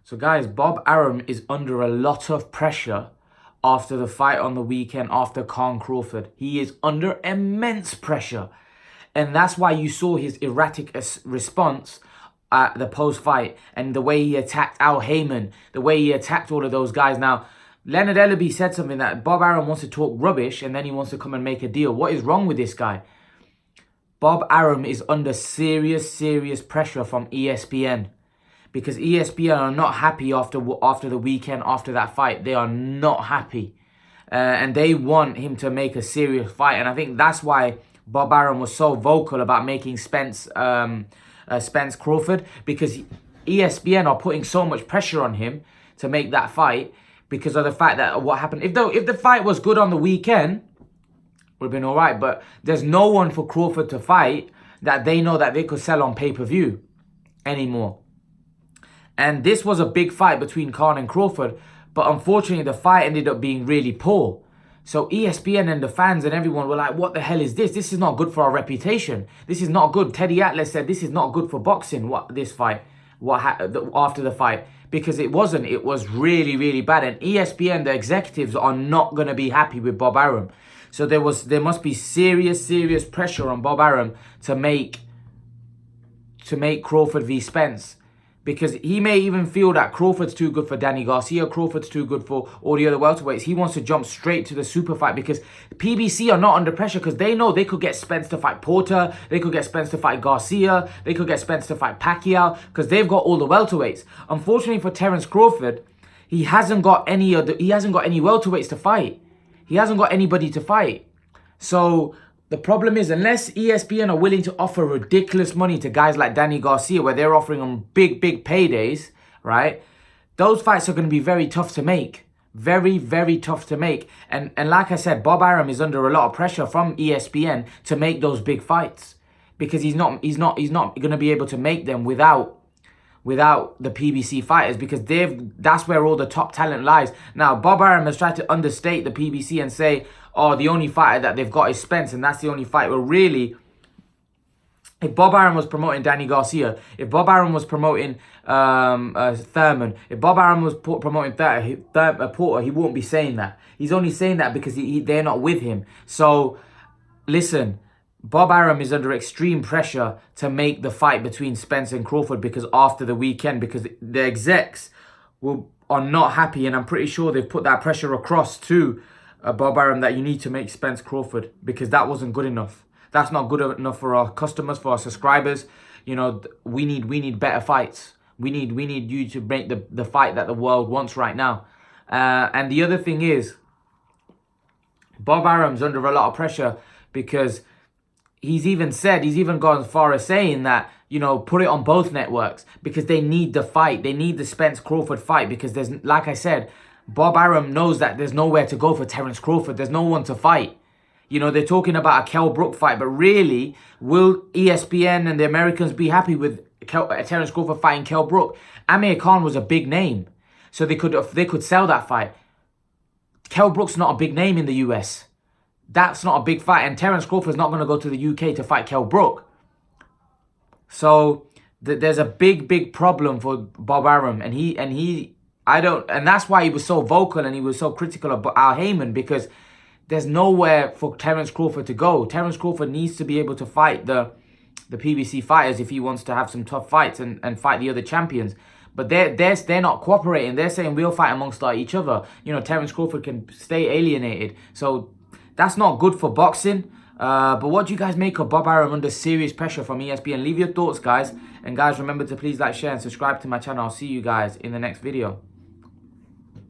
So guys, Bob Arum is under a lot of pressure after the fight on the weekend after Crawford. He is under immense pressure. And that's why you saw his erratic response at the post-fight and the way he attacked Al Heyman, the way he attacked all of those guys. Now, Leonard Ellaby said something that Bob Arum wants to talk rubbish and then he wants to come and make a deal. What is wrong with this guy? Bob Arum is under serious pressure from ESPN. Because ESPN are not happy after the weekend, after that fight. They are not happy. And they want him to make a serious fight. And I think that's why Bob Arum was so vocal about making Spence Crawford. Because ESPN are putting so much pressure on him to make that fight. Because of the fact that what happened. If the fight was good on the weekend, would have been alright. But there's no one for Crawford to fight that they know that they could sell on pay-per-view anymore. And this was a big fight between Khan and Crawford. But unfortunately, the fight ended up being really poor. So ESPN and the fans and everyone were like, what the hell is this? This is not good for our reputation. This is not good. Teddy Atlas said this is not good for boxing, this fight, after the fight. Because it wasn't. It was really bad. And ESPN, the executives, are not going to be happy with Bob Arum. So there must be serious pressure on Bob Arum to make Crawford v Spence. Because he may even feel that Crawford's too good for Danny Garcia, Crawford's too good for all the other welterweights. He wants to jump straight to the super fight because PBC are not under pressure because they know they could get Spence to fight Porter, they could get Spence to fight Garcia, they could get Spence to fight Pacquiao because they've got all the welterweights. Unfortunately for Terence Crawford, he hasn't got any welterweights to fight. He hasn't got anybody to fight. So the problem is, unless ESPN are willing to offer ridiculous money to guys like Danny Garcia, where they're offering them big paydays, right? Those fights are going to be very tough to make. Very tough to make. And like I said, Bob Arum is under a lot of pressure from ESPN to make those big fights. Because he's not going to be able to make them without the PBC fighters, because that's where all the top talent lies. Now, Bob Arum has tried to understate the PBC and say, oh, the only fighter that they've got is Spence, and that's the only fight. Well, really, if Bob Arum was promoting Danny Garcia, if Bob Arum was promoting Thurman, if Bob Arum was promoting Porter, he wouldn't be saying that. He's only saying that because they're not with him. So, listen, Bob Arum is under extreme pressure to make the fight between Spence and Crawford because after the weekend, because the execs are not happy, and I'm pretty sure they've put that pressure across to Bob Arum that you need to make Spence Crawford because that wasn't good enough. That's not good enough for our customers, for our subscribers. You know, we need better fights. We need you to make the fight that the world wants right now. And the other thing is, Bob Arum's under a lot of pressure because he's even gone as far as saying that, you know, put it on both networks because they need the fight. They need the Spence Crawford fight because there's, like I said, Bob Arum knows that there's nowhere to go for Terence Crawford. There's no one to fight. You know, they're talking about a Kell Brook fight, but really, will ESPN and the Americans be happy with Terence Crawford fighting Kell Brook? Amir Khan was a big name, so they could sell that fight. Kell Brook's not a big name in the US. That's not a big fight, and Terence Crawford's not going to go to the UK to fight Kell Brook. So there's a big problem for Bob Arum, and that's why he was so vocal and he was so critical of Al Heyman, because there's nowhere for Terence Crawford to go. Terence Crawford needs to be able to fight the PBC fighters if he wants to have some tough fights and fight the other champions. But they're not cooperating. They're saying we'll fight amongst each other. You know, Terence Crawford can stay alienated. So that's not good for boxing. But what do you guys make of Bob Arum under serious pressure from ESPN? Leave your thoughts, guys. And guys, remember to please like, share, and subscribe to my channel. I'll see you guys in the next video.